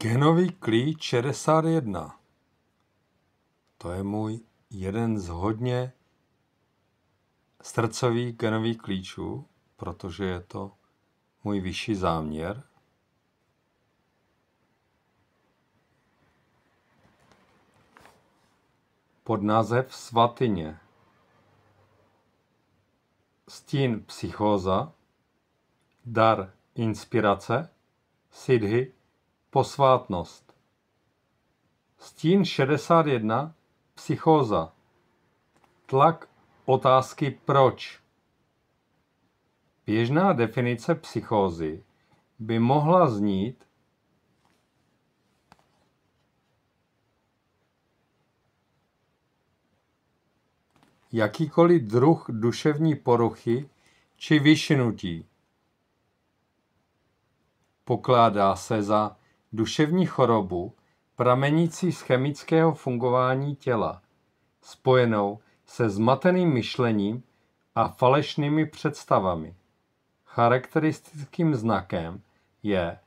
Genový klíč 61. To je můj jeden z hodně srdcových genových klíčů, protože je to můj vyšší záměr. Pod název Svatyně. Stín psychóza, dar inspirace, siddhi, posvátnost. Stín 61, psychóza. Tlak otázky proč. Běžná definice psychózy by mohla znít jakýkoliv druh duševní poruchy či vyšinutí. Pokládá se za duševní chorobu pramenící z chemického fungování těla, spojenou se zmateným myšlením a falešnými představami. Charakteristickým znakem je,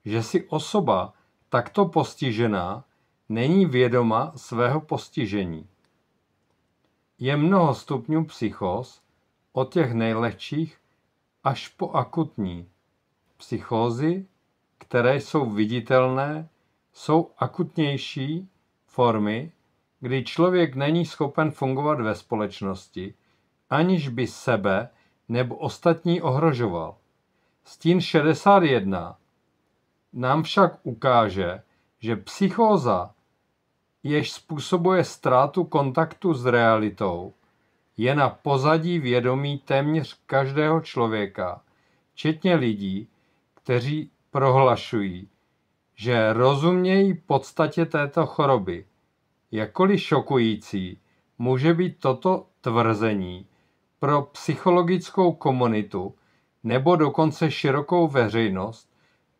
že si osoba takto postižená není vědoma svého postižení. Je mnoho stupňů psychóz, od těch nejlehčích až po akutní. Psychózy, které jsou viditelné, jsou akutnější formy, kdy člověk není schopen fungovat ve společnosti, aniž by sebe nebo ostatní ohrožoval. Stín 61 nám však ukáže, že psychóza, jež způsobuje ztrátu kontaktu s realitou, je na pozadí vědomí téměř každého člověka, včetně lidí, kteří prohlašují, že rozumějí podstatě této choroby. Jakkoliv šokující může být toto tvrzení pro psychologickou komunitu nebo dokonce širokou veřejnost,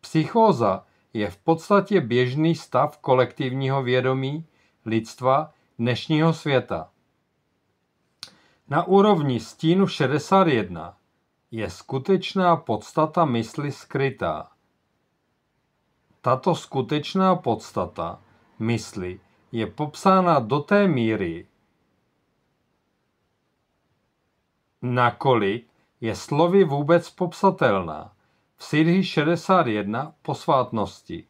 psychóza je v podstatě běžný stav kolektivního vědomí lidstva dnešního světa. Na úrovni stínu 61 je skutečná podstata mysli skrytá. Tato skutečná podstata mysli je popsána do té míry, nakolik je slovy vůbec popsatelná. V Siddhi 61 posvátnosti,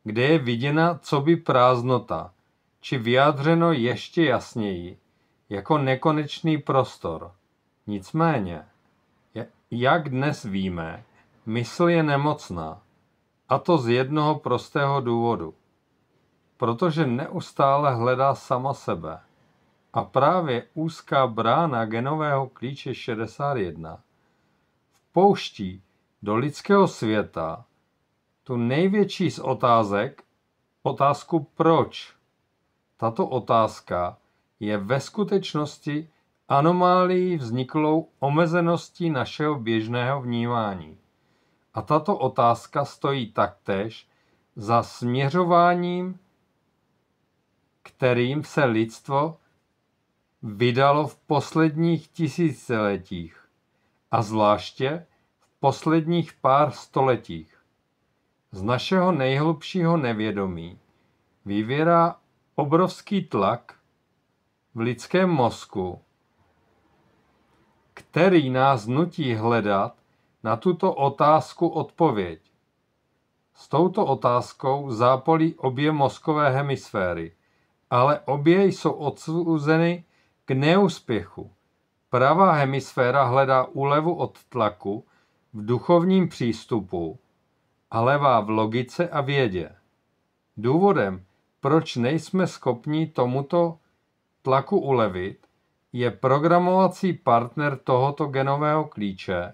kde je viděna coby prázdnota, či vyjádřeno ještě jasněji, jako nekonečný prostor. Nicméně, jak dnes víme, mysl je nemocná, a to z jednoho prostého důvodu. Protože neustále hledá sama sebe. A právě úzká brána genového klíče 61 vpouští do lidského světa tu největší z otázek, otázku proč. Tato otázka je ve skutečnosti anomálií vzniklou omezeností našeho běžného vnímání. A tato otázka stojí taktéž za směřováním, kterým se lidstvo vydalo v posledních tisíciletích a zvláště v posledních pár stoletích. Z našeho nejhlubšího nevědomí vyvírá obrovský tlak v lidském mozku, který nás nutí hledat na tuto otázku odpověď. S touto otázkou zápolí obě mozkové hemisféry, ale obě jsou odsouzeny k neúspěchu. Pravá hemisféra hledá úlevu od tlaku v duchovním přístupu a levá v logice a vědě. Důvodem, proč nejsme schopni tomuto tlaku ulevit, je programovací partner tohoto genového klíče,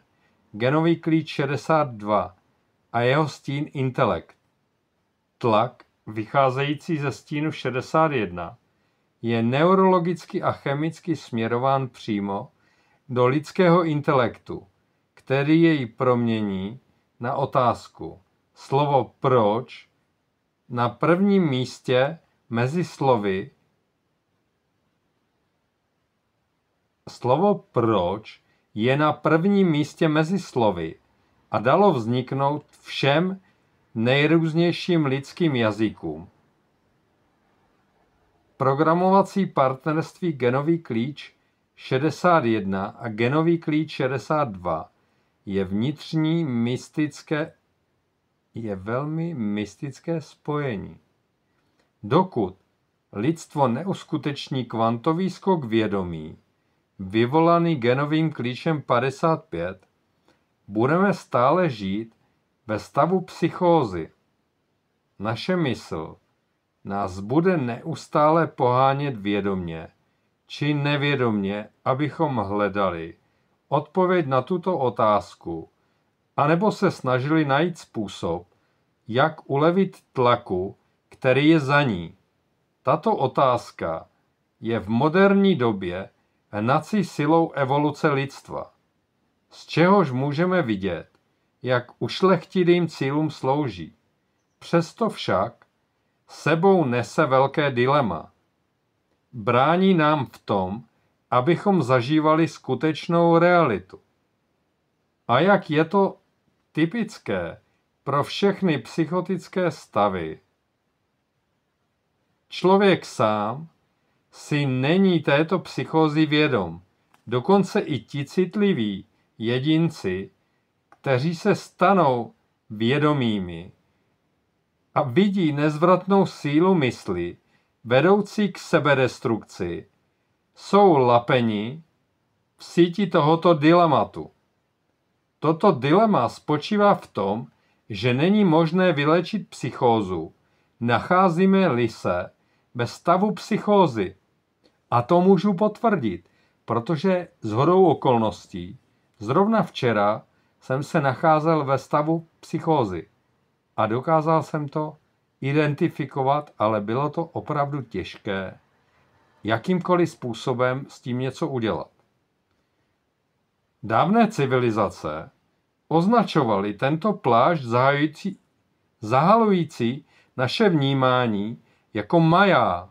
genový klíč 62 a jeho stín intelekt. Tlak, vycházející ze stínu 61, je neurologicky a chemicky směrován přímo do lidského intelektu, který jej promění na otázku. Slovo proč na prvním místě mezi slovy. Slovo proč je na prvním místě mezi slovy a dalo vzniknout všem nejrůznějším lidským jazykům. Programovací partnerství Genový klíč 61 a Genový klíč 62 je velmi mystické spojení. Dokud lidstvo neuskuteční kvantový skok vědomí, vyvolaný Genovým klíčem 55, budeme stále žít ve stavu psychózy. Naše mysl nás bude neustále pohánět vědomně či nevědomně, abychom hledali odpověď na tuto otázku, anebo se snažili najít způsob, jak ulevit tlaku, který je za ní. Tato otázka je v moderní době hnací silou evoluce lidstva, z čehož můžeme vidět, jak ušlechtilým cílům slouží. Přesto však sebou nese velké dilema. Brání nám v tom, abychom zažívali skutečnou realitu. A jak je to typické pro všechny psychotické stavy, člověk sám si není této psychózy vědom. Dokonce i ti citliví jedinci, kteří se stanou vědomými a vidí nezvratnou sílu mysli, vedoucí k sebedestrukci, jsou lapeni v síti tohoto dilematu. Toto dilema spočívá v tom, že není možné vylečit psychózu, nacházíme-li se ve stavu psychózy. A to můžu potvrdit, protože shodou okolností zrovna včera jsem se nacházel ve stavu psychózy a dokázal jsem to identifikovat, ale bylo to opravdu těžké jakýmkoliv způsobem s tím něco udělat. Dávné civilizace označovaly tento plášť zahalující naše vnímání jako Maja,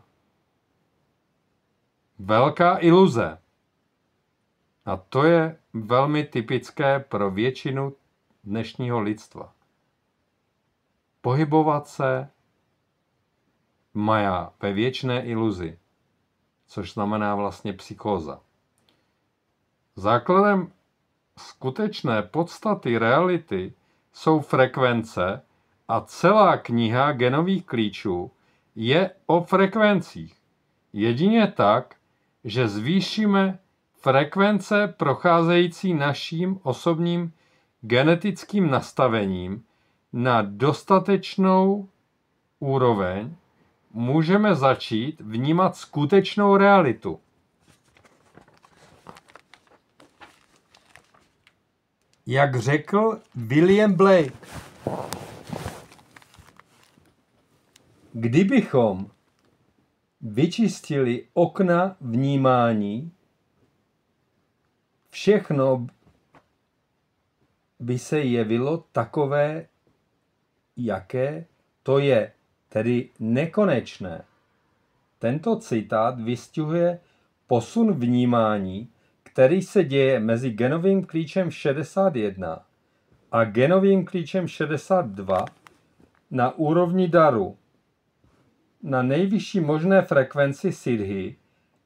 velká iluze. A to je velmi typické pro většinu dnešního lidstva. Pohybovat se Maja ve věčné iluzi, což znamená vlastně psychóza. Základem skutečné podstaty reality jsou frekvence a celá kniha genových klíčů je o frekvencích. Jedině tak, že zvýšíme frekvence procházející naším osobním genetickým nastavením na dostatečnou úroveň, můžeme začít vnímat skutečnou realitu. Jak řekl William Blake, kdybychom vyčistili okna vnímání, všechno by se jevilo takové, jaké to je, tedy nekonečné. Tento citát vystihuje posun vnímání, který se děje mezi genovým klíčem 61 a genovým klíčem 62 na úrovni daru. Na nejvyšší možné frekvenci siddhi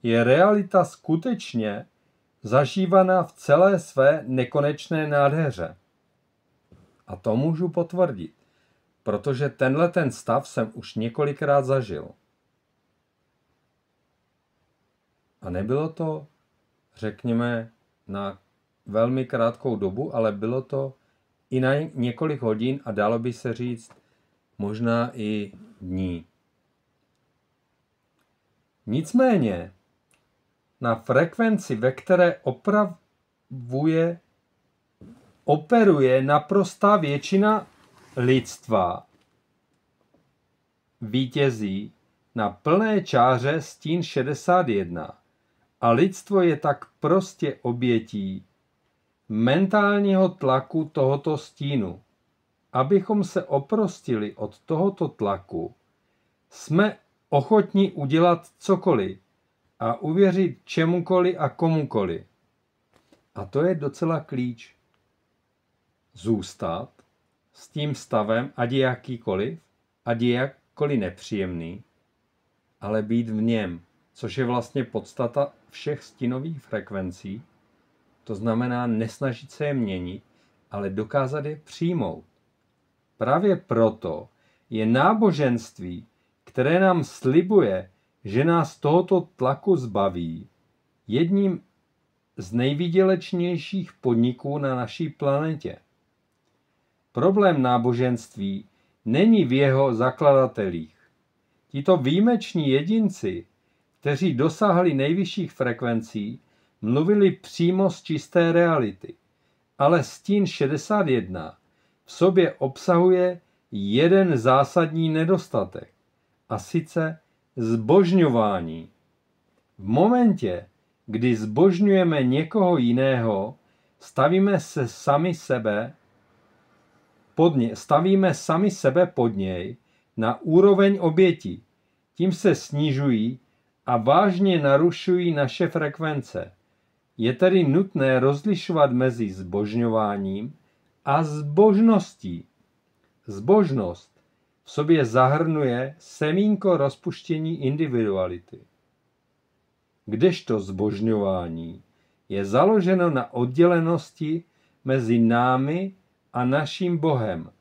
je realita skutečně zažívaná v celé své nekonečné nádheře. A to můžu potvrdit, protože ten stav jsem už několikrát zažil. A nebylo to, řekněme, na velmi krátkou dobu, ale bylo to i na několik hodin a dalo by se říct možná i dní. Nicméně na frekvenci, ve které operuje naprostá většina lidstva, vítězí na plné čáře stín 61 a lidstvo je tak prostě obětí mentálního tlaku tohoto stínu. Abychom se oprostili od tohoto tlaku, jsme ochotní udělat cokoliv a uvěřit čemukoliv a komukoliv. A to je docela klíč. Zůstat s tím stavem, ať je jakýkoliv, ať je jakkoliv nepříjemný, ale být v něm, což je vlastně podstata všech stínových frekvencí. To znamená nesnažit se je měnit, ale dokázat je přijmout. Právě proto je náboženství, které nám slibuje, že nás tohoto tlaku zbaví, jedním z nejvýdělečnějších podniků na naší planetě. Problém náboženství není v jeho zakladatelích. Tito výjimeční jedinci, kteří dosáhli nejvyšších frekvencí, mluvili přímo z čisté reality. Ale stín 61 v sobě obsahuje jeden zásadní nedostatek, a sice zbožňování. V momentě, kdy zbožňujeme někoho jiného, stavíme sami sebe pod něj na úroveň oběti. Tím se snižují a vážně narušují naše frekvence. Je tedy nutné rozlišovat mezi zbožňováním a zbožností. Zbožnost v sobě zahrnuje semínko rozpuštění individuality. Kdežto zbožňování je založeno na oddělenosti mezi námi a naším Bohem.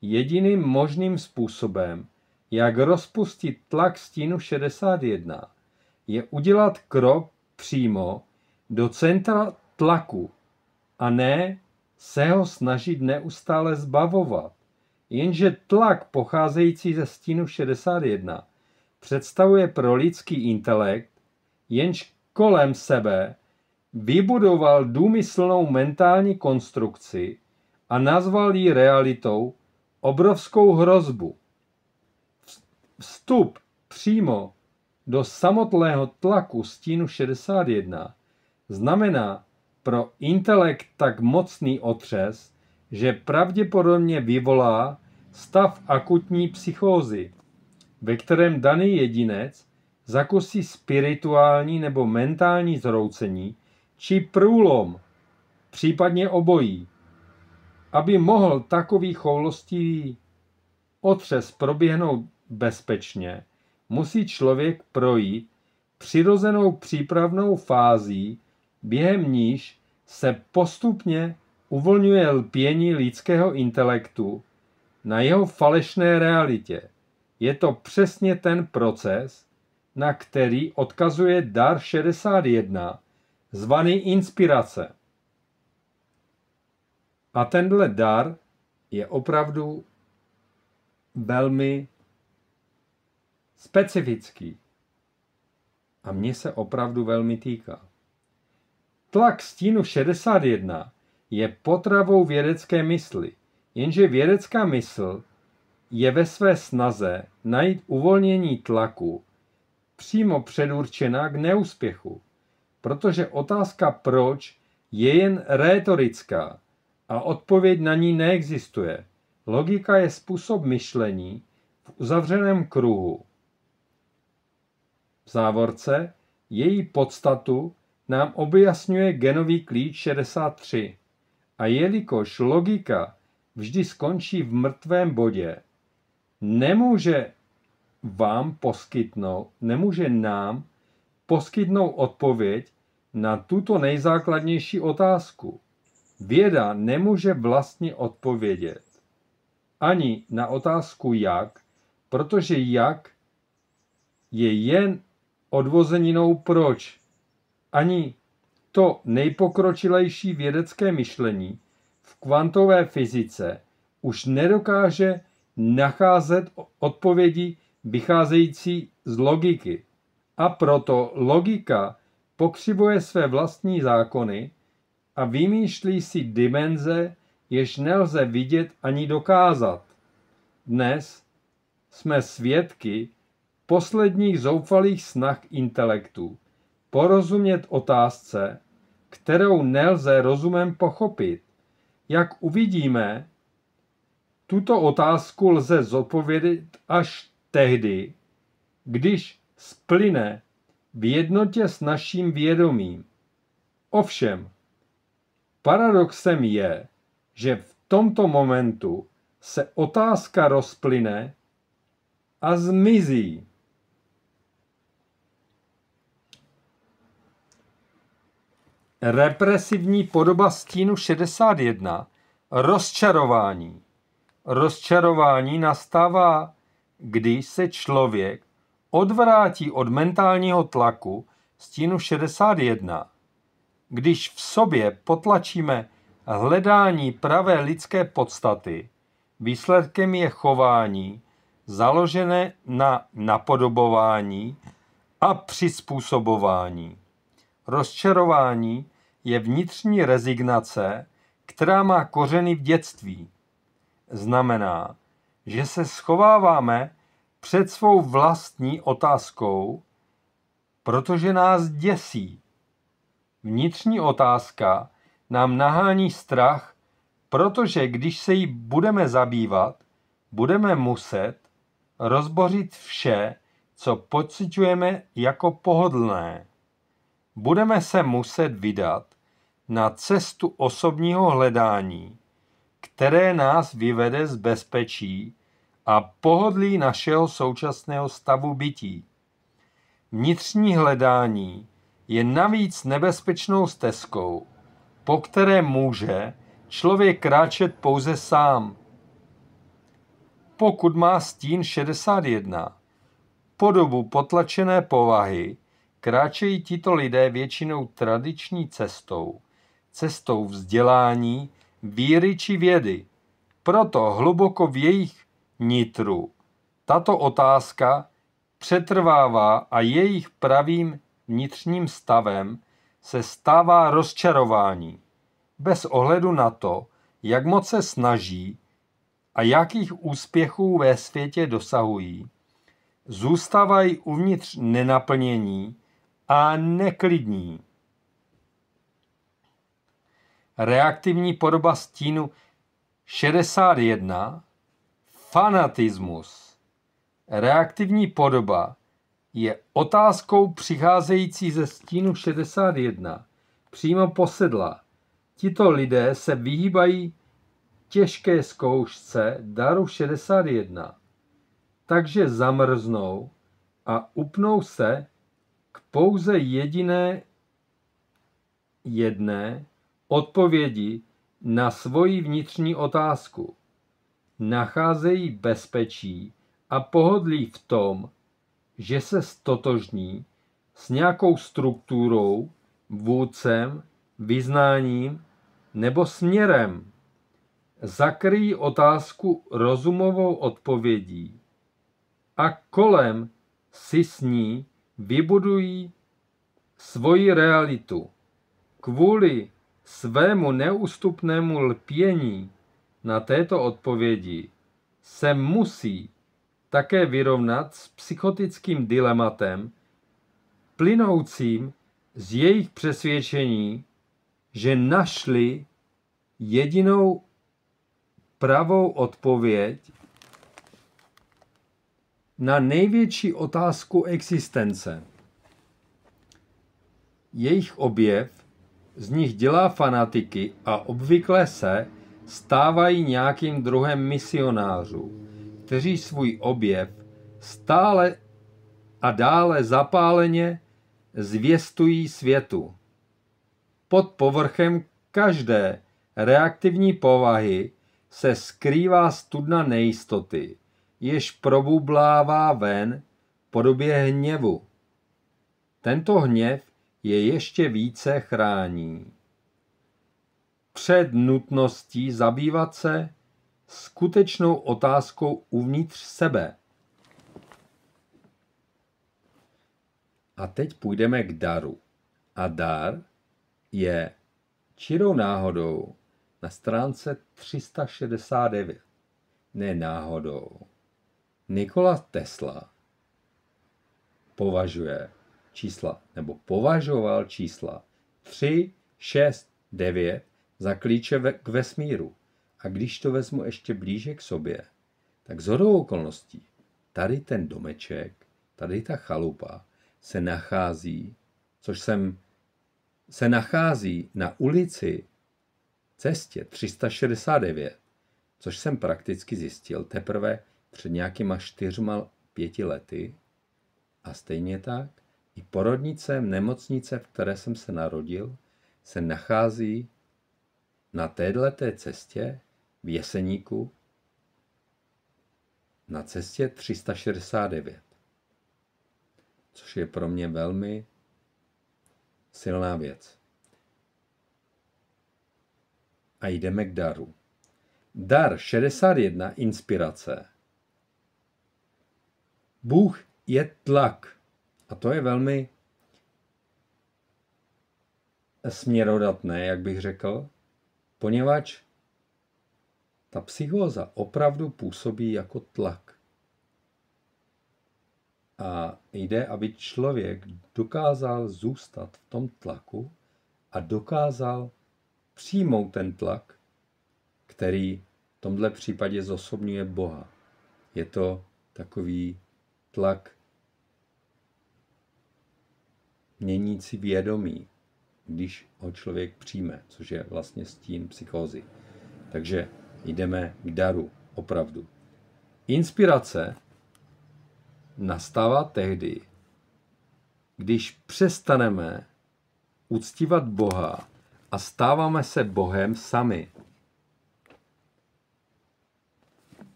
Jediným možným způsobem, jak rozpustit tlak stínu 61, je udělat krok přímo do centra tlaku a ne se ho snažit neustále zbavovat. Jenže tlak pocházející ze stínu 61 představuje pro lidský intelekt, jenž kolem sebe vybudoval důmyslnou mentální konstrukci a nazval ji realitou, obrovskou hrozbu. Vstup přímo do samotného tlaku stínu 61 znamená pro intelekt tak mocný otřes, že pravděpodobně vyvolá stav akutní psychózy, ve kterém daný jedinec zakusí spirituální nebo mentální zhroucení či průlom, případně obojí. Aby mohl takový choulostivý otřes proběhnout bezpečně, musí člověk projít přirozenou přípravnou fází, během níž se postupně uvolňuje lpění lidského intelektu na jeho falešné realitě. Je to přesně ten proces, na který odkazuje dar 61, zvaný inspirace. A tenhle dar je opravdu velmi specifický. A mě se opravdu velmi týká. Tlak stínu 61 je potravou vědecké mysli, jenže vědecká mysl je ve své snaze najít uvolnění tlaku přímo předurčená k neúspěchu, protože otázka proč je jen rétorická a odpověď na ní neexistuje. Logika je způsob myšlení v uzavřeném kruhu. V závorce její podstatu nám objasňuje genový klíč 63. A jelikož logika vždy skončí v mrtvém bodě, nemůže nám poskytnout odpověď na tuto nejzákladnější otázku. Věda nemůže vlastně odpovědět ani na otázku jak, protože jak je jen odvozeninou proč. Ani to nejpokročilejší vědecké myšlení v kvantové fyzice už nedokáže nacházet odpovědi vycházející z logiky. A proto logika pokřivuje své vlastní zákony a vymýšlí si dimenze, jež nelze vidět ani dokázat. Dnes jsme svědky posledních zoufalých snah intelektu porozumět otázce, kterou nelze rozumem pochopit. Jak uvidíme, tuto otázku lze zodpovědět až tehdy, když splyne v jednotě s naším vědomím. Ovšem, paradoxem je, že v tomto momentu se otázka rozplyne a zmizí. Represivní podoba stínu 61. Rozčarování. Rozčarování nastává, když se člověk odvrátí od mentálního tlaku stínu 61. Když v sobě potlačíme hledání pravé lidské podstaty, výsledkem je chování založené na napodobování a přizpůsobování. Rozčarování je vnitřní rezignace, která má kořeny v dětství. Znamená, že se schováváme před svou vlastní otázkou, protože nás děsí. Vnitřní otázka nám nahání strach, protože když se jí budeme zabývat, budeme muset rozbořit vše, co pociťujeme jako pohodlné. Budeme se muset vydat na cestu osobního hledání, které nás vyvede z bezpečí a pohodlí našeho současného stavu bytí. Vnitřní hledání je navíc nebezpečnou stezkou, po které může člověk kráčet pouze sám. Pokud má stín 61 podobu potlačené povahy, kráčejí tito lidé většinou tradiční cestou vzdělání, víry či vědy. Proto hluboko v jejich nitru tato otázka přetrvává a jejich pravým vnitřním stavem se stává rozčarování. Bez ohledu na to, jak moc se snaží a jakých úspěchů ve světě dosahují, zůstávají uvnitř nenaplnění a neklidní. Reaktivní podoba stínu 61. Fanatismus. Reaktivní podoba je otázkou přicházející ze stínu 61. Přímo posedlá. Tito lidé se vyhýbají těžké zkoušce daru 61. Takže zamrznou a upnou se k pouze jedné odpovědi na svoji vnitřní otázku. Nacházejí bezpečí a pohodlí v tom, že se stotožní s nějakou strukturou, vůdcem, vyznáním nebo směrem. Zakryjí otázku rozumovou odpovědí a kolem si s ní vybudují svoji realitu. Kvůli svému neústupnému lpění na této odpovědi se musí také vyrovnat s psychotickým dilematem, plynoucím z jejich přesvědčení, že našli jedinou pravou odpověď na největší otázku existence. Jejich objev z nich dělá fanatiky a obvykle se stávají nějakým druhem misionářů, kteří svůj objev stále a dále zapáleně zvěstují světu. Pod povrchem každé reaktivní povahy se skrývá studna nejistoty, jež probublává ven v podobě hněvu. Tento hněv je ještě více chrání před nutností zabývat se skutečnou otázkou uvnitř sebe. A teď půjdeme k daru. A dar je čirou náhodou na stránce 369. Ne náhodou. Nikola Tesla považoval čísla 3, 6, 9 za klíče k vesmíru. A když to vezmu ještě blíže k sobě, tak shodou okolností tady ten domeček, tady ta chalupa se nachází na ulici cestě 369, což jsem prakticky zjistil teprve před nějakýma 4-5 lety, a stejně tak i porodnice, nemocnice, v které jsem se narodil, se nachází na této cestě v Jeseníku na cestě 369, což je pro mě velmi silná věc. A jdeme k daru. Dar 61, inspirace. Bůh je tlak. A to je velmi směrodatné, jak bych řekl, poněvadž ta psychóza opravdu působí jako tlak. A jde, aby člověk dokázal zůstat v tom tlaku a dokázal přijmout ten tlak, který v tomhle případě zosobňuje Boha. Je to takový tlak měnící vědomí, když ho člověk přijme, což je vlastně stín psychózy. Takže jdeme k daru, opravdu. Inspirace nastává tehdy, když přestaneme uctívat Boha a stáváme se Bohem sami.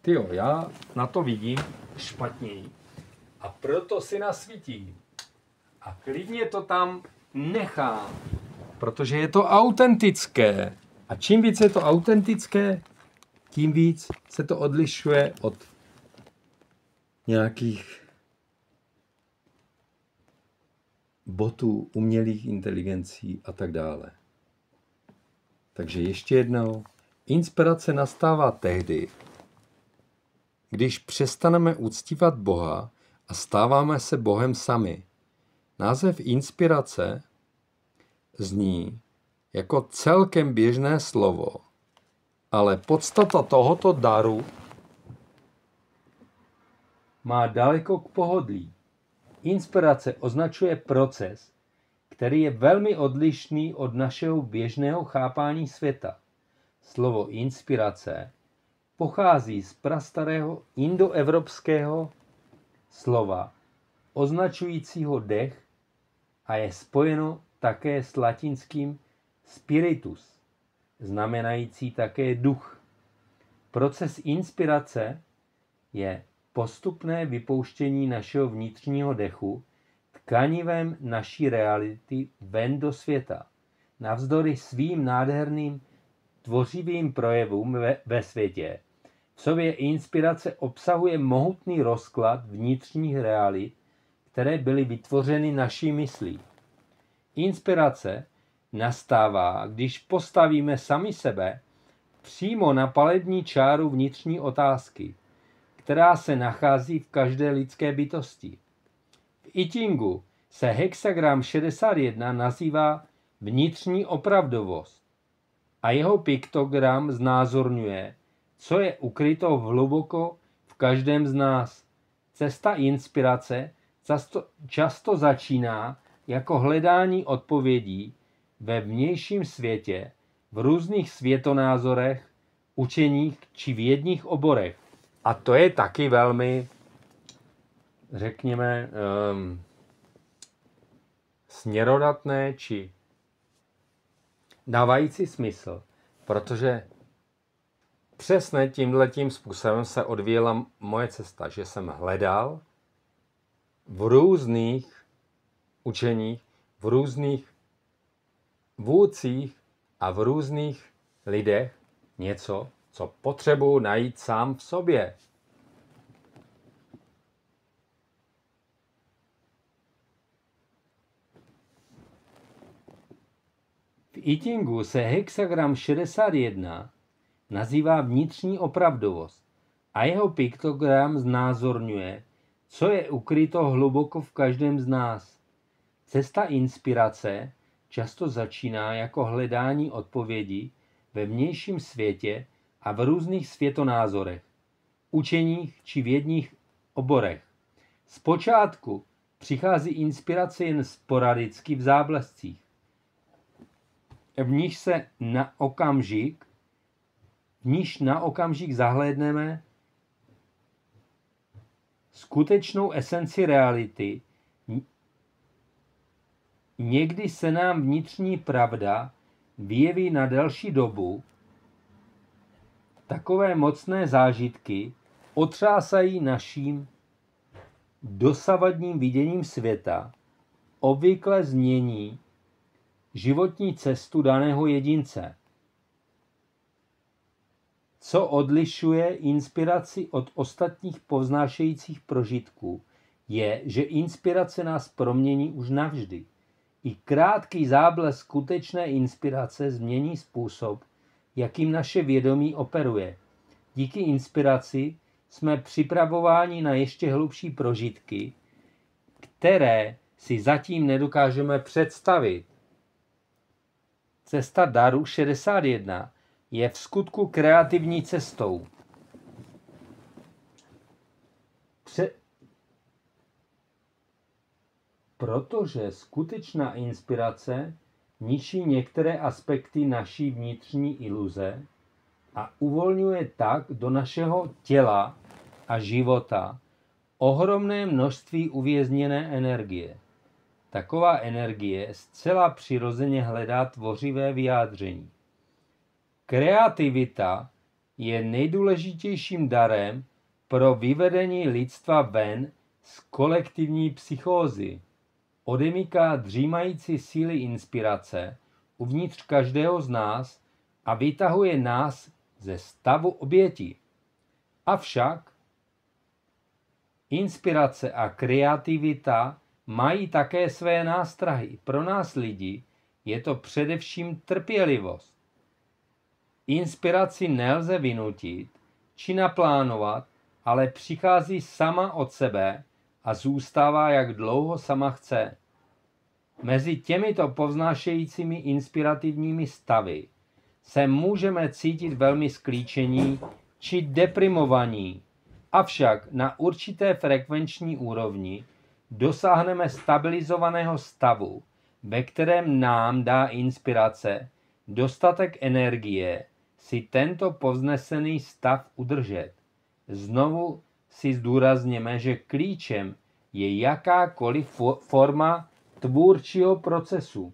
Tyjo, já na to vidím špatněji a proto si nasvítím. A klidně to tam nechám, protože je to autentické. A čím víc je to autentické, tím víc se to odlišuje od nějakých botů, umělých inteligencí a tak dále. Takže ještě jednou, inspirace nastává tehdy, když přestaneme uctívat Boha a stáváme se Bohem sami. Název inspirace zní jako celkem běžné slovo, ale podstata tohoto daru má daleko k pohodlí. Inspirace označuje proces, který je velmi odlišný od našeho běžného chápání světa. Slovo inspirace pochází z prastarého indoevropského slova označujícího dech a je spojeno také s latinským spiritus, znamenající také duch. Proces inspirace je postupné vypouštění našeho vnitřního dechu tkanivem naší reality ven do světa. Navzdory svým nádherným tvořivým projevům ve světě, v sobě inspirace obsahuje mohutný rozklad vnitřních realit, které byly vytvořeny naší myslí. Inspirace nastává, když postavíme sami sebe přímo na palební čáru vnitřní otázky, která se nachází v každé lidské bytosti. V I Chingu se hexagram 61 nazývá vnitřní opravdovost a jeho piktogram znázorňuje, co je ukryto hluboko v každém z nás. Cesta inspirace často začíná jako hledání odpovědí ve vnějším světě, v různých světonázorech, učeních či vědních oborech. A to je taky velmi, řekněme, směrodatné či dávající smysl, protože přesně tímhletím způsobem se odvíjela moje cesta, že jsem hledal v různých učeních, v různých vůdcích a v různých lidech něco, co potřebuji najít sám v sobě. V I Chingu se hexagram 61 nazývá vnitřní opravdovost a jeho piktogram znázorňuje, co je ukryto hluboko v každém z nás. Cesta inspirace často začíná jako hledání odpovědi ve vnějším světě a v různých světonázorech, učeních či vědních oborech. Zpočátku přichází inspirace jen sporadicky v záblescích. v níž na okamžik zahlédneme skutečnou esenci reality. Někdy se nám vnitřní pravda vyjeví na delší dobu. Takové mocné zážitky otřásají naším dosavadním viděním světa, obvykle změní životní cestu daného jedince. Co odlišuje inspiraci od ostatních povznášejících prožitků, je, že inspirace nás promění už navždy. I krátký záblesk skutečné inspirace změní způsob, jakým naše vědomí operuje. Díky inspiraci jsme připravováni na ještě hlubší prožitky, které si zatím nedokážeme představit. Cesta daru 61 je v skutku kreativní cestou. Protože skutečná inspirace ničí některé aspekty naší vnitřní iluze a uvolňuje tak do našeho těla a života ohromné množství uvězněné energie. Taková energie zcela přirozeně hledá tvořivé vyjádření. Kreativita je nejdůležitějším darem pro vyvedení lidstva ven z kolektivní psychózy. Odemyká dřímající síly inspirace uvnitř každého z nás a vytahuje nás ze stavu oběti. Avšak inspirace a kreativita mají také své nástrahy. Pro nás lidi je to především trpělivost. Inspiraci nelze vynutit či naplánovat, ale přichází sama od sebe a zůstává, jak dlouho sama chce. Mezi těmito povznášejícími inspirativními stavy se můžeme cítit velmi sklíčení či deprimovaní, avšak na určité frekvenční úrovni dosáhneme stabilizovaného stavu, ve kterém nám dá inspirace dostatek energie si tento povznesený stav udržet. Znovu si zdůrazněme, že klíčem je jakákoliv forma tvůrčího procesu.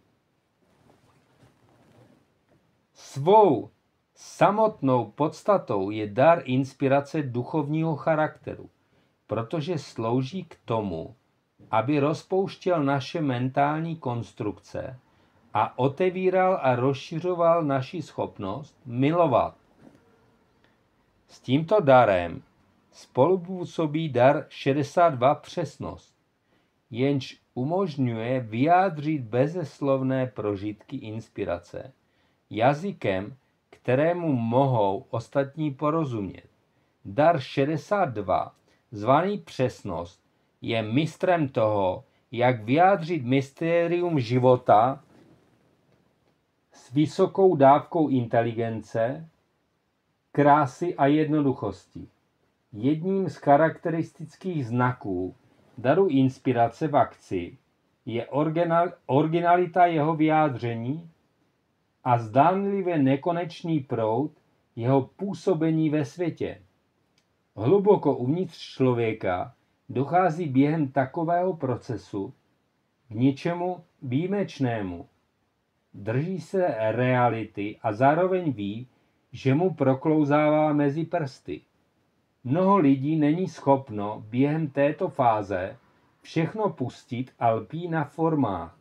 Svou samotnou podstatou je dar inspirace duchovního charakteru, protože slouží k tomu, aby rozpouštěl naše mentální konstrukce a otevíral a rozšiřoval naši schopnost milovat. S tímto darem spolupůsobí dar 62 přesnost, jenž umožňuje vyjádřit bezeslovné prožitky inspirace jazykem, kterému mohou ostatní porozumět. Dar 62, zvaný přesnost, je mistrem toho, jak vyjádřit mystérium života s vysokou dávkou inteligence, krásy a jednoduchosti. Jedním z charakteristických znaků daru inspirace v akci je originalita jeho vyjádření a zdánlivě nekonečný proud jeho působení ve světě. Hluboko uvnitř člověka dochází během takového procesu k něčemu výjimečnému. Drží se reality a zároveň ví, že mu proklouzává mezi prsty. Mnoho lidí není schopno během této fáze všechno pustit a lpí na formách,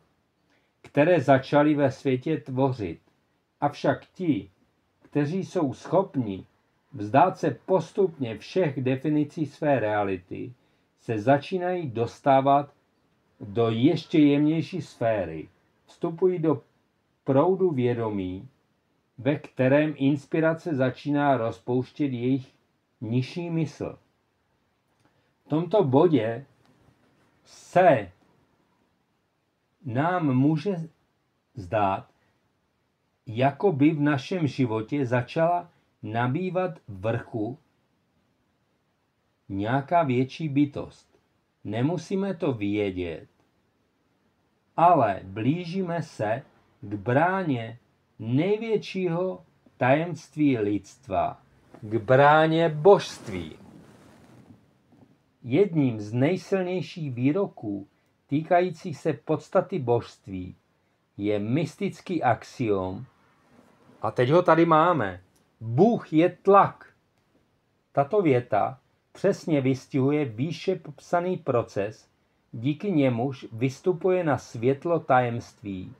které začaly ve světě tvořit. Avšak ti, kteří jsou schopni vzdát se postupně všech definicí své reality, se začínají dostávat do ještě jemnější sféry. Vstupují do proudu vědomí, ve kterém inspirace začíná rozpouštět jejich nižší mysl. V tomto bodě se nám může zdát, jako by v našem životě začala nabývat vrchu nějaká větší bytost. Nemusíme to vědět, ale blížíme se k bráně největšího tajemství lidstva k bráně božství. Jedním z nejsilnějších výroků týkajících se podstaty božství je mystický axiom, a teď ho tady máme, Bůh je tlak. Tato věta přesně vystihuje výše popsaný proces, díky němuž vystupuje na světlo tajemství,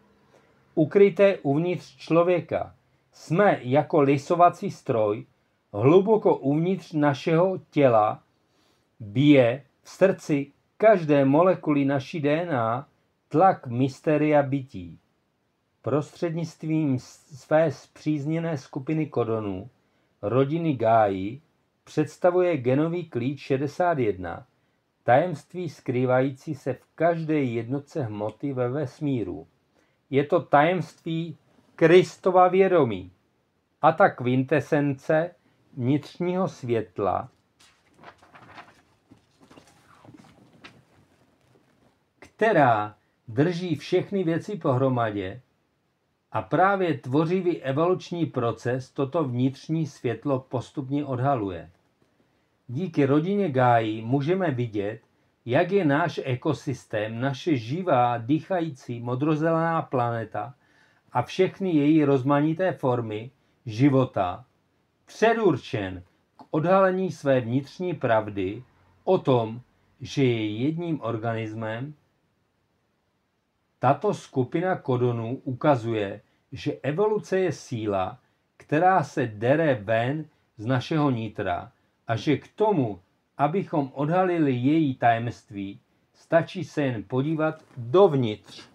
ukryté uvnitř člověka. Jsme jako lisovací stroj, hluboko uvnitř našeho těla, bije v srdci každé molekuly naší DNA tlak mysteria bytí. Prostřednictvím své spřízněné skupiny kodonů rodiny Gáji představuje genový klíč 61 tajemství skrývající se v každé jednotce hmoty ve vesmíru. Je to tajemství Kristova vědomí a ta kvintesence vnitřního světla, která drží všechny věci pohromadě, a právě tvořivý evoluční proces toto vnitřní světlo postupně odhaluje. Díky rodině Gáji můžeme vidět, jak je náš ekosystém, naše živá, dýchající modrozelená planeta a všechny její rozmanité formy života předurčen k odhalení své vnitřní pravdy o tom, že je jedním organismem. Tato skupina kodonů ukazuje, že evoluce je síla, která se dere ven z našeho nitra a že k tomu, abychom odhalili její tajemství, stačí se jen podívat dovnitř.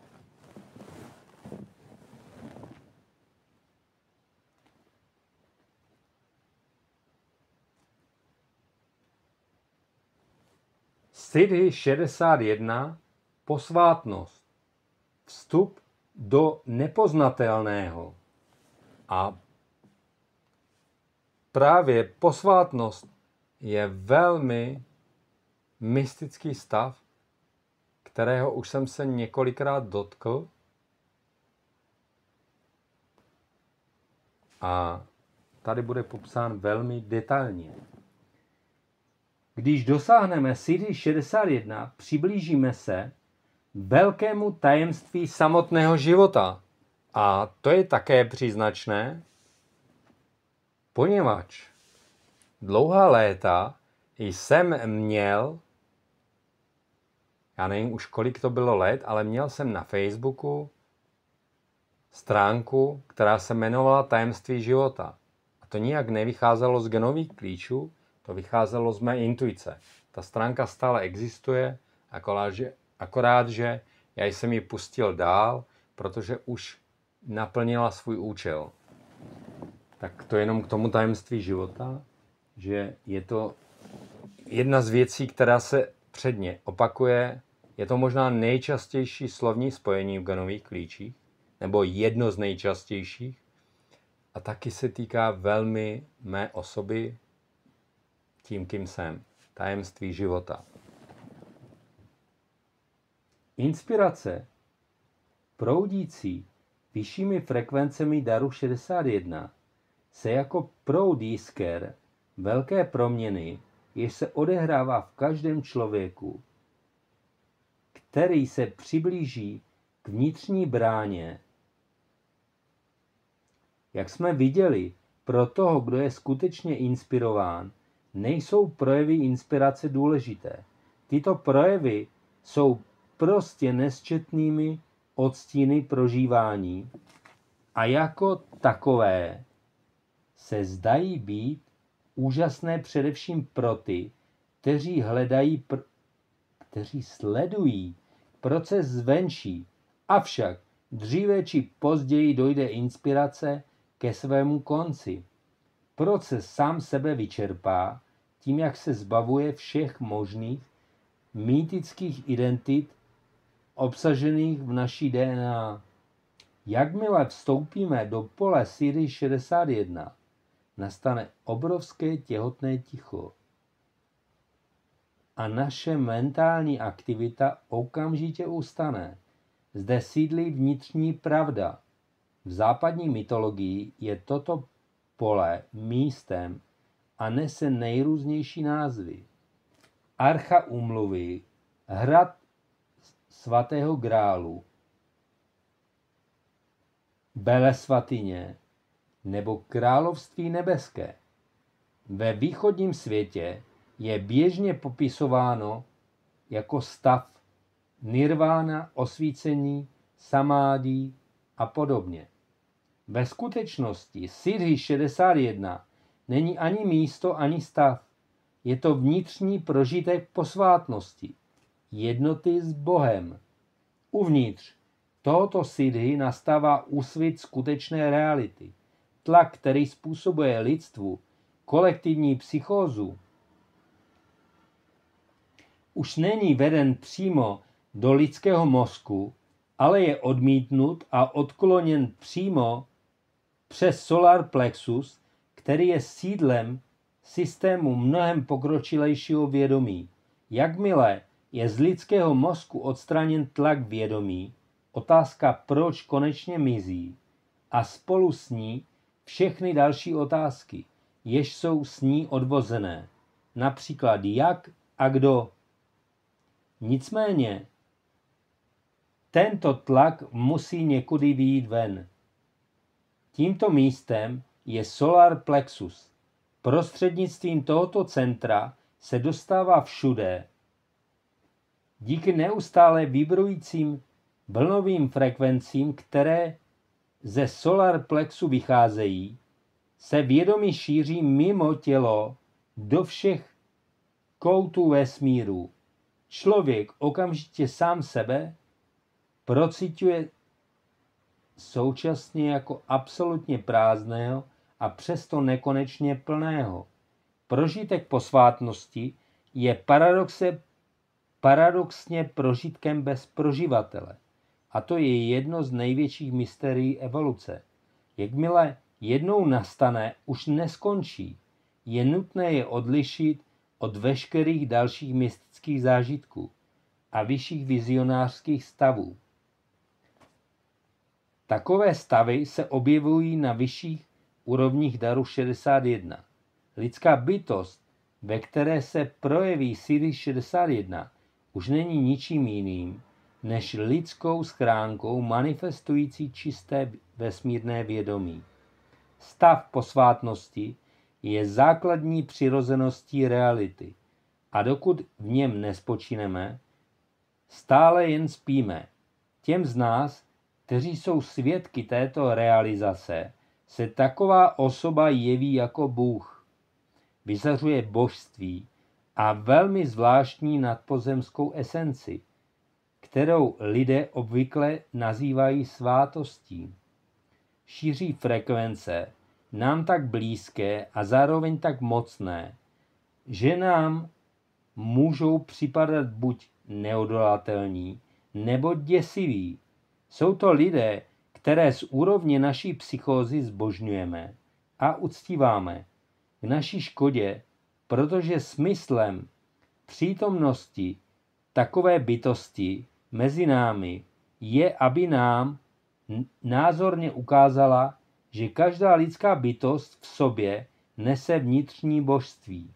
Siddhi 61. Posvátnost. Vstup do nepoznatelného. A právě posvátnost je velmi mystický stav, kterého už jsem se několikrát dotkl. A tady bude popsán velmi detailně. Když dosáhneme Siddhi 61, přiblížíme se velkému tajemství samotného života. A to je také příznačné, poněvadž dlouhá léta jsem měl, já nevím už kolik to bylo let, ale měl jsem na Facebooku stránku, která se jmenovala Tajemství života. A to nijak nevycházelo z genových klíčů, to vycházelo z mé intuice. Ta stránka stále existuje, akorát, že já jsem ji pustil dál, protože už naplnila svůj účel. Tak to jenom k tomu tajemství života, že je to jedna z věcí, která se předně opakuje. Je to možná nejčastější slovní spojení v genových klíčích, nebo jedno z nejčastějších. A taky se týká velmi mé osoby, tím, kým jsem. Tajemství života. Inspirace proudící vyššími frekvencemi daru 61 se jako proud jisker velké proměny, jež se odehrává v každém člověku, který se přiblíží k vnitřní bráně. Jak jsme viděli, pro toho, kdo je skutečně inspirován, nejsou projevy inspirace důležité. Tyto projevy jsou prostě nesčetnými odstíny prožívání a jako takové se zdají být úžasné především pro ty, kteří sledují proces zvenčí. Avšak dříve či později dojde inspirace ke svému konci. Proces sám sebe vyčerpá tím, jak se zbavuje všech možných mýtických identit obsažených v naší DNA. Jakmile vstoupíme do pole Siddhi 61, nastane obrovské těhotné ticho a naše mentální aktivita okamžitě ustane. Zde sídlí vnitřní pravda. V západní mytologii je toto pole místem a nese nejrůznější názvy. Archa úmluvy, hrad svatého Grálu, Belesvatyně nebo království nebeské. Ve východním světě je běžně popisováno jako stav nirvána, osvícení, samádí a podobně. Ve skutečnosti Siddhi 61 není ani místo, ani stav. Je to vnitřní prožitek posvátnosti, jednoty s Bohem. Uvnitř tohoto siddhi nastává úsvit skutečné reality. Tlak, který způsobuje lidstvu kolektivní psychózu, už není veden přímo do lidského mozku, ale je odmítnut a odkloněn přímo přes solar plexus, který je sídlem systému mnohem pokročilejšího vědomí. Jakmile je z lidského mozku odstraněn tlak vědomí, otázka proč konečně mizí a spolu s ní všechny další otázky, jež jsou s ní odvozené, například jak a kdo. Nicméně tento tlak musí někudy vyjít ven. Tímto místem je solar plexus. Prostřednictvím tohoto centra se dostává všude. Díky neustále vibrujícím vlnovým frekvencím, které ze solar plexu vycházejí, se vědomí šíří mimo tělo do všech koutů vesmíru. Člověk okamžitě sám sebe procituje současně jako absolutně prázdného a přesto nekonečně plného. Prožitek posvátnosti je paradoxně prožitkem bez proživatele. A to je jedno z největších mystérií evoluce. Jakmile jednou nastane, už neskončí. Je nutné je odlišit od veškerých dalších mystických zážitků a vyšších vizionářských stavů. Takové stavy se objevují na vyšších úrovních daru 61. Lidská bytost, ve které se projeví Siddhi 61, už není ničím jiným, než lidskou schránkou manifestující čisté vesmírné vědomí. Stav posvátnosti je základní přirozeností reality a dokud v něm nespočineme, stále jen spíme. Těm z nás, kteří jsou svědky této realizace, se taková osoba jeví jako Bůh. Vyzařuje božství a velmi zvláštní nadpozemskou esenci, kterou lidé obvykle nazývají svátostí. Šíří frekvence nám tak blízké a zároveň tak mocné, že nám můžou připadat buď neodolatelní, nebo děsiví. Jsou to lidé, které z úrovně naší psychózy zbožňujeme a uctíváme k naší škodě, protože smyslem přítomnosti takové bytosti mezi námi je, aby nám názorně ukázala, že každá lidská bytost v sobě nese vnitřní božství.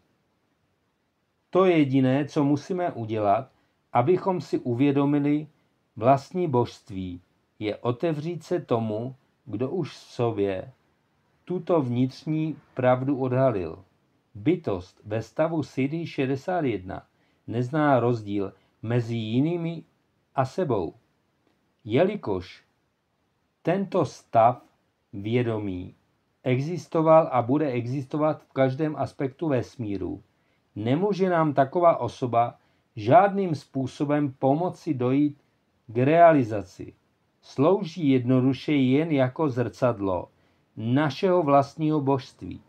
To jediné, co musíme udělat, abychom si uvědomili vlastní božství, je otevřít se tomu, kdo už v sobě tuto vnitřní pravdu odhalil. Bytost ve stavu Siddhi 61 nezná rozdíl mezi jinými a sebou. Jelikož tento stav vědomí existoval a bude existovat v každém aspektu vesmíru, nemůže nám taková osoba žádným způsobem pomoci dojít k realizaci. Slouží jednoduše jen jako zrcadlo našeho vlastního božství.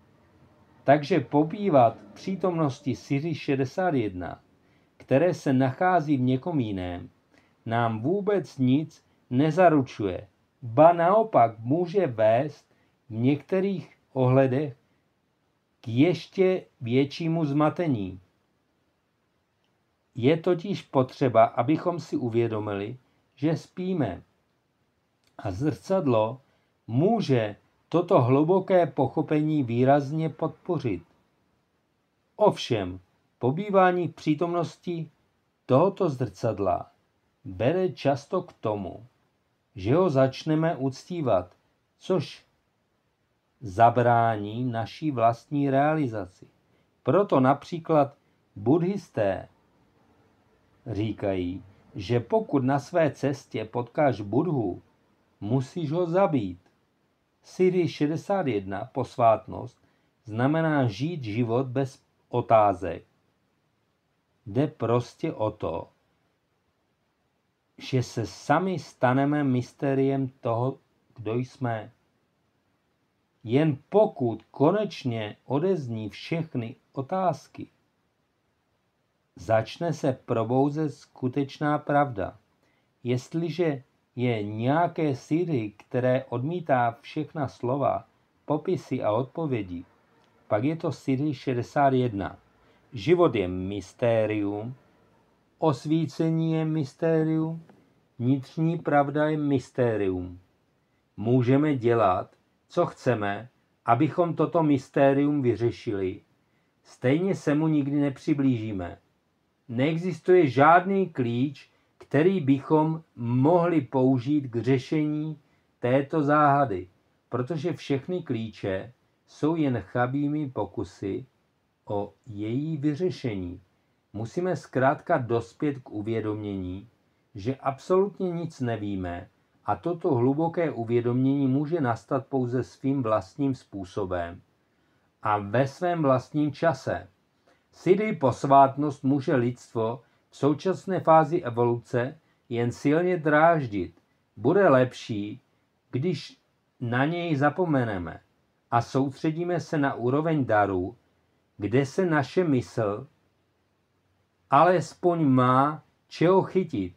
Takže pobývat v přítomnosti Siddhi 61, které se nachází v někom jiném, nám vůbec nic nezaručuje, ba naopak může vést v některých ohledech k ještě většímu zmatení. Je totiž potřeba, abychom si uvědomili, že spíme. A zrcadlo může toto hluboké pochopení výrazně podpořit. Ovšem, pobývání v přítomnosti tohoto zrcadla vede často k tomu, že ho začneme uctívat, což zabrání naší vlastní realizaci. Proto například buddhisté říkají, že pokud na své cestě potkáš Buddhu, musíš ho zabít. Siddhi 61, posvátnost, znamená žít život bez otázek. Jde prostě o to, že se sami staneme mystériem toho, kdo jsme. Jen pokud konečně odezní všechny otázky, začne se probouzet skutečná pravda. Jestliže je nějaké siddhi, které odmítá všechna slova, popisy a odpovědi, pak je to siddhi 61. Život je mystérium, osvícení je mystérium, vnitřní pravda je mystérium. Můžeme dělat, co chceme, abychom toto mystérium vyřešili. Stejně se mu nikdy nepřiblížíme. Neexistuje žádný klíč, který bychom mohli použít k řešení této záhady, protože všechny klíče jsou jen chabými pokusy o její vyřešení. Musíme zkrátka dospět k uvědomění, že absolutně nic nevíme a toto hluboké uvědomění může nastat pouze svým vlastním způsobem a ve svém vlastním čase. Siddhi posvátnost může lidstvo v současné fázi evoluce jen silně dráždit. Bude lepší, když na něj zapomeneme a soustředíme se na úroveň daru, kde se naše mysl alespoň má čeho chytit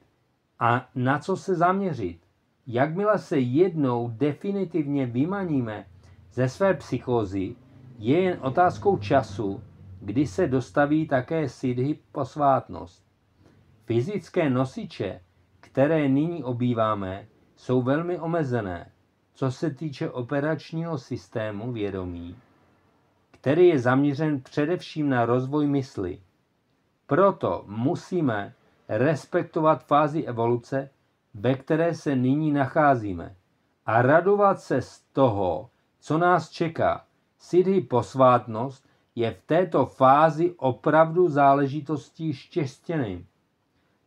a na co se zaměřit. Jakmile se jednou definitivně vymaníme ze své psychózy, je jen otázkou času, kdy se dostaví také siddhi posvátnost. Fyzické nosiče, které nyní obýváme, jsou velmi omezené, co se týče operačního systému vědomí, který je zaměřen především na rozvoj mysli. Proto musíme respektovat fázi evoluce, ve které se nyní nacházíme, a radovat se z toho, co nás čeká. Siddhi posvátnost je v této fázi opravdu záležitostí štěstěným.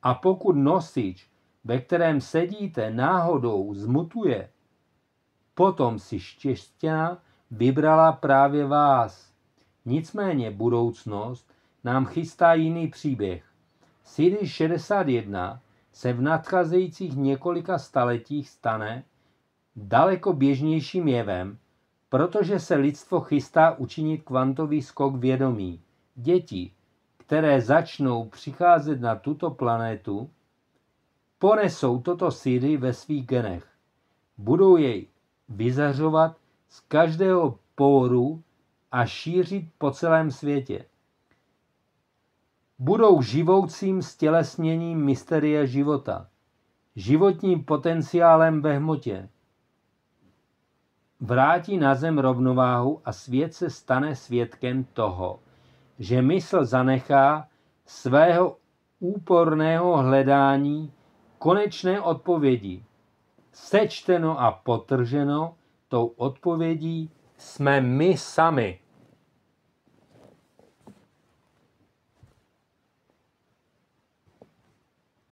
A pokud nosič, ve kterém sedíte, náhodou zmutuje, potom si štěstěna vybrala právě vás. Nicméně budoucnost nám chystá jiný příběh. Siddhi 61 se v nadcházejících několika staletích stane daleko běžnějším jevem, protože se lidstvo chystá učinit kvantový skok vědomí. Děti, které začnou přicházet na tuto planetu, ponesou toto siddhi ve svých genech. Budou jej vyzařovat z každého poru a šířit po celém světě. Budou živoucím stělesněním mysteria života, životním potenciálem ve hmotě. Vrátí na zem rovnováhu a svět se stane svědkem toho, že mysl zanechá svého úporného hledání konečné odpovědi. Sečteno a podtrženo, tou odpovědí jsme my sami.